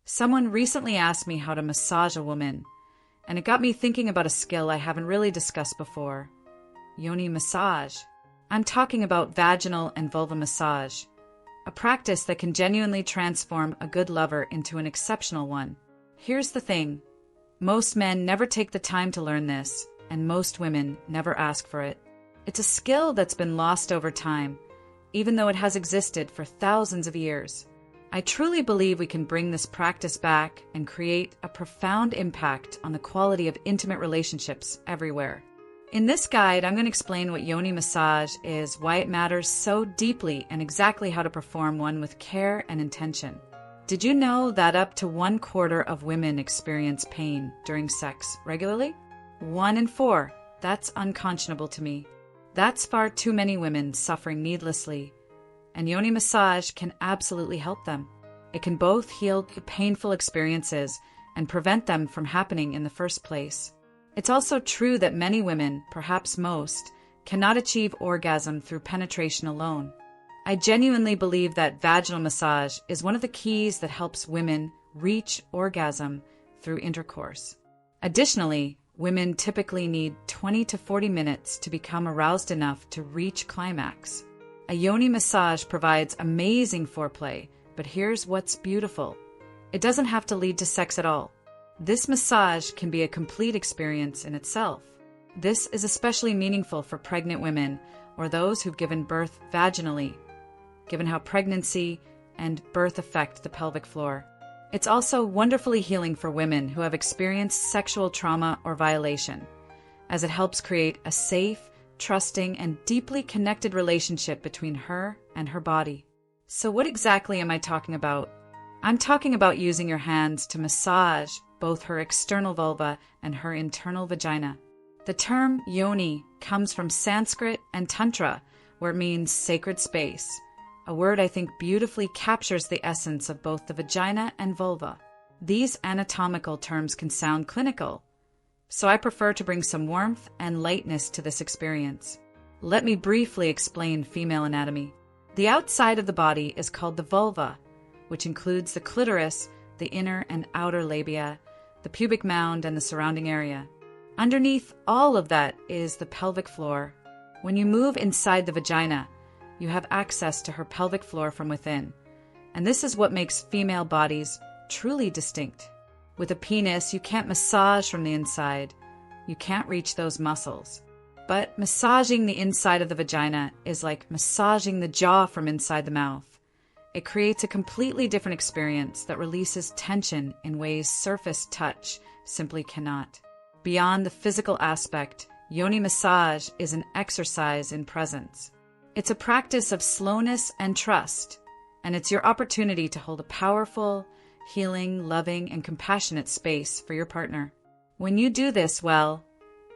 Someone recently asked me how to massage a woman, and it got me thinking about a skill I haven't really discussed before. Yoni massage. I'm talking about vaginal and vulva massage, a practice that can genuinely transform a good lover into an exceptional one. Here's the thing. Most men never take the time to learn this, and most women never ask for it. It's a skill that's been lost over time, even though it has existed for thousands of years. I truly believe we can bring this practice back and create a profound impact on the quality of intimate relationships everywhere. In this guide, I'm going to explain what Yoni massage is, why it matters so deeply, and exactly how to perform one with care and intention. Did you know that up to 1/4 of women experience pain during sex regularly? 1 in 4. That's unconscionable to me. That's far too many women suffering needlessly, and Yoni massage can absolutely help them. It can both heal the painful experiences and prevent them from happening in the first place. It's also true that many women, perhaps most, cannot achieve orgasm through penetration alone. I genuinely believe that vaginal massage is one of the keys that helps women reach orgasm through intercourse. Additionally, women typically need 20 to 40 minutes to become aroused enough to reach climax. A Yoni massage provides amazing foreplay, but here's what's beautiful. It doesn't have to lead to sex at all. This massage can be a complete experience in itself. This is especially meaningful for pregnant women or those who've given birth vaginally, given how pregnancy and birth affect the pelvic floor. It's also wonderfully healing for women who have experienced sexual trauma or violation, as it helps create a safe, trusting, and deeply connected relationship between her and her body. So what exactly am I talking about? I'm talking about using your hands to massage both her external vulva and her internal vagina. The term yoni comes from Sanskrit and Tantra, where it means sacred space, a word I think beautifully captures the essence of both the vagina and vulva. These anatomical terms can sound clinical, so I prefer to bring some warmth and lightness to this experience. Let me briefly explain female anatomy. The outside of the body is called the vulva, which includes the clitoris, the inner and outer labia, the pubic mound, and the surrounding area. Underneath all of that is the pelvic floor. When you move inside the vagina, you have access to her pelvic floor from within, and this is what makes female bodies truly distinct. With a penis, you can't massage from the inside. You can't reach those muscles. But massaging the inside of the vagina is like massaging the jaw from inside the mouth. It creates a completely different experience that releases tension in ways surface touch simply cannot. Beyond the physical aspect, Yoni massage is an exercise in presence. It's a practice of slowness and trust, and it's your opportunity to hold a powerful, healing, loving, and compassionate space for your partner. When you do this well,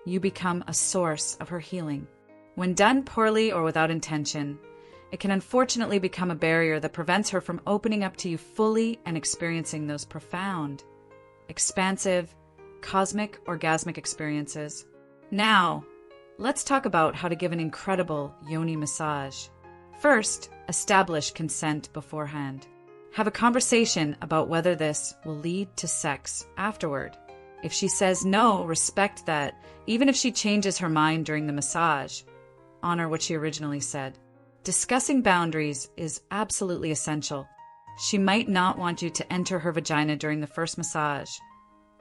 you become a source of her healing. When done poorly or without intention, it can unfortunately become a barrier that prevents her from opening up to you fully and experiencing those profound, expansive, cosmic, orgasmic experiences. Now, let's talk about how to give an incredible Yoni massage. First, establish consent beforehand. Have a conversation about whether this will lead to sex afterward. If she says no, respect that. Even if she changes her mind during the massage, honor what she originally said. Discussing boundaries is absolutely essential. She might not want you to enter her vagina during the first massage,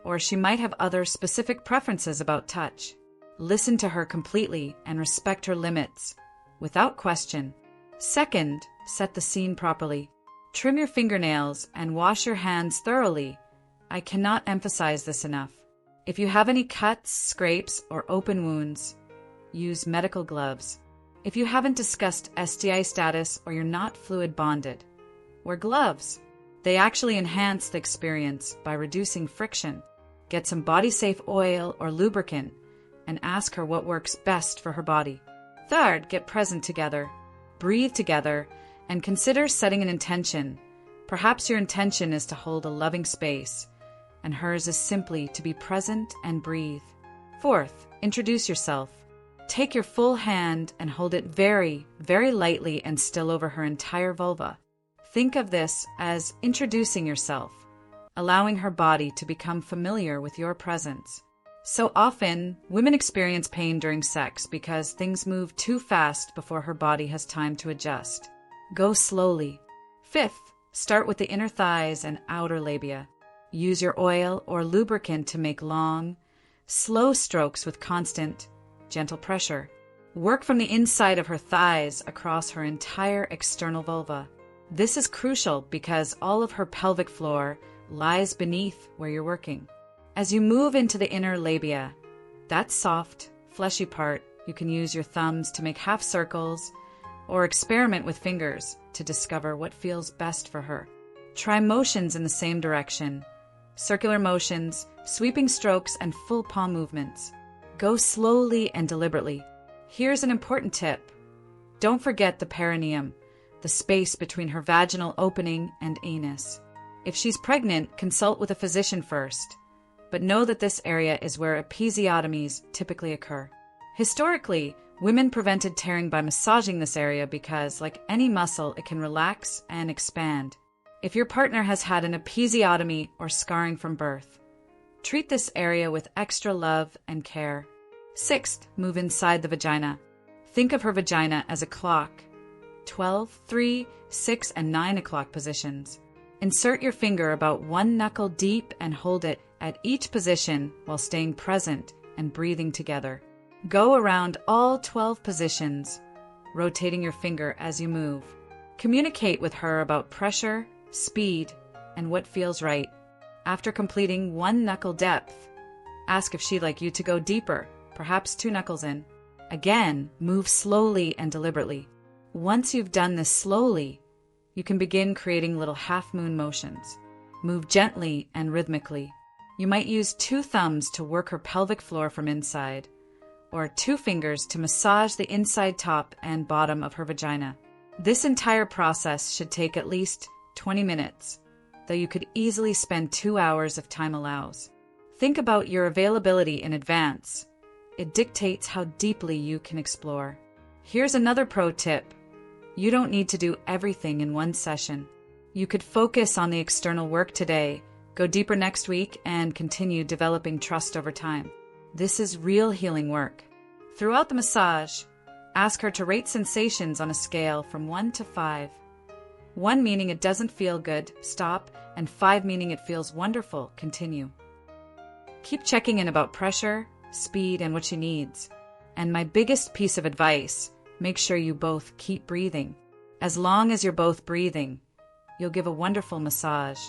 or she might have other specific preferences about touch. Listen to her completely and respect her limits, without question. Second, set the scene properly. Trim your fingernails and wash your hands thoroughly. I cannot emphasize this enough. If you have any cuts, scrapes, or open wounds, use medical gloves. If you haven't discussed STI status or you're not fluid bonded, wear gloves. They actually enhance the experience by reducing friction. Get some body-safe oil or lubricant and ask her what works best for her body. Third, get present together. Breathe together and consider setting an intention. Perhaps your intention is to hold a loving space, and hers is simply to be present and breathe. Fourth, introduce yourself. Take your full hand and hold it very, very lightly and still over her entire vulva. Think of this as introducing yourself. allowing her body to become familiar with your presence. So often, women experience pain during sex because things move too fast before her body has time to adjust. Go slowly. Fifth, start with the inner thighs and outer labia. Use your oil or lubricant to make long, slow strokes with constant, gentle pressure. Work from the inside of her thighs across her entire external vulva. This is crucial because all of her pelvic floor lies beneath where you're working. As you move into the inner labia, that soft, fleshy part, you can use your thumbs to make half circles or experiment with fingers to discover what feels best for her. Try motions in the same direction, circular motions, sweeping strokes, and full palm movements. Go slowly and deliberately. Here's an important tip. Don't forget the perineum, the space between her vaginal opening and anus. If she's pregnant, consult with a physician first, but know that this area is where episiotomies typically occur. Historically, women prevented tearing by massaging this area because, like any muscle, it can relax and expand. If your partner has had an episiotomy or scarring from birth, treat this area with extra love and care. Sixth, move inside the vagina. Think of her vagina as a clock. 12, 3, 6, and 9 o'clock positions. Insert your finger about 1 knuckle deep and hold it at each position while staying present and breathing together. Go around all 12 positions, rotating your finger as you move. Communicate with her about pressure, speed, and what feels right. After completing 1 knuckle depth, ask if she'd like you to go deeper, perhaps 2 knuckles in. Again, move slowly and deliberately. Once you've done this slowly, you can begin creating little half-moon motions. Move gently and rhythmically. You might use 2 thumbs to work her pelvic floor from inside, or 2 fingers to massage the inside top and bottom of her vagina. This entire process should take at least 20 minutes, though you could easily spend 2 hours if time allows. Think about your availability in advance. It dictates how deeply you can explore. Here's another pro tip. You don't need to do everything in one session. You could focus on the external work today, go deeper next week, and continue developing trust over time. This is real healing work. Throughout the massage, ask her to rate sensations on a scale from 1 to 5. 1 meaning it doesn't feel good, stop, and 5 meaning it feels wonderful, continue. Keep checking in about pressure, speed, and what she needs. And my biggest piece of advice, make sure you both keep breathing. As long as you're both breathing, you'll give a wonderful massage.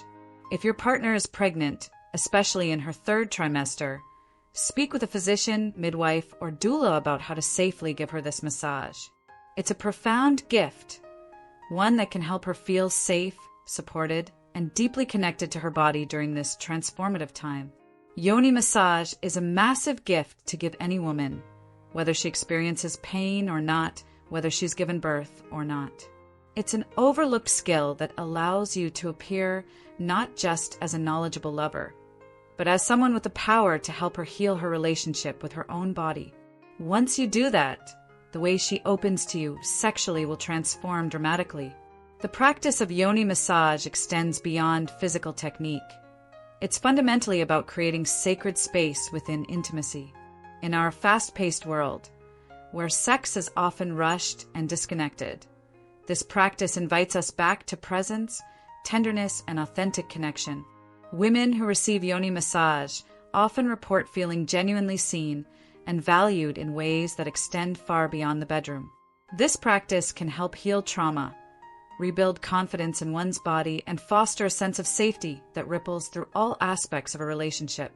If your partner is pregnant, especially in her 3rd trimester, speak with a physician, midwife, or doula about how to safely give her this massage. It's a profound gift, one that can help her feel safe, supported, and deeply connected to her body during this transformative time. Yoni massage is a massive gift to give any woman, whether she experiences pain or not, whether she's given birth or not. It's an overlooked skill that allows you to appear not just as a knowledgeable lover, but as someone with the power to help her heal her relationship with her own body. Once you do that, the way she opens to you sexually will transform dramatically. The practice of Yoni massage extends beyond physical technique. It's fundamentally about creating sacred space within intimacy. In our fast-paced world, where sex is often rushed and disconnected, this practice invites us back to presence, tenderness, and authentic connection. Women who receive Yoni massage often report feeling genuinely seen and valued in ways that extend far beyond the bedroom. This practice can help heal trauma, rebuild confidence in one's body, and foster a sense of safety that ripples through all aspects of a relationship.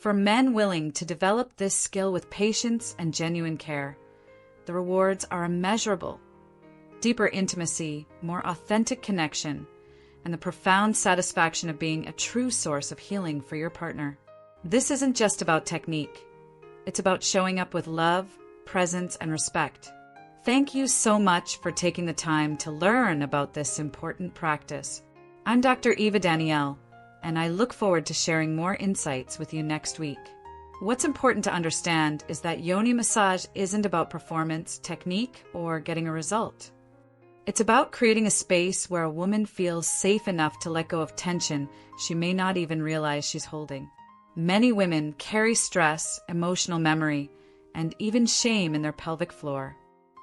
For men willing to develop this skill with patience and genuine care, the rewards are immeasurable. Deeper intimacy, more authentic connection, and the profound satisfaction of being a true source of healing for your partner. This isn't just about technique. It's about showing up with love, presence, and respect. Thank you so much for taking the time to learn about this important practice. I'm Dr. Eva Danielle, and I look forward to sharing more insights with you next week. What's important to understand is that Yoni massage isn't about performance, technique, or getting a result. It's about creating a space where a woman feels safe enough to let go of tension she may not even realize she's holding. Many women carry stress, emotional memory, and even shame in their pelvic floor.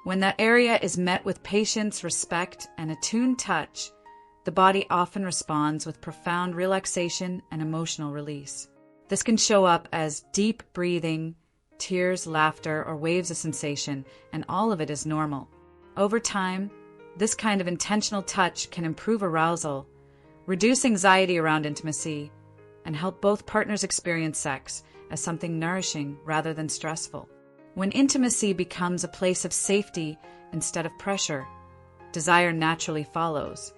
When that area is met with patience, respect, and attuned touch, the body often responds with profound relaxation and emotional release. This can show up as deep breathing, tears, laughter, or waves of sensation, and all of it is normal. Over time, this kind of intentional touch can improve arousal, reduce anxiety around intimacy, and help both partners experience sex as something nourishing rather than stressful. When intimacy becomes a place of safety instead of pressure, desire naturally follows.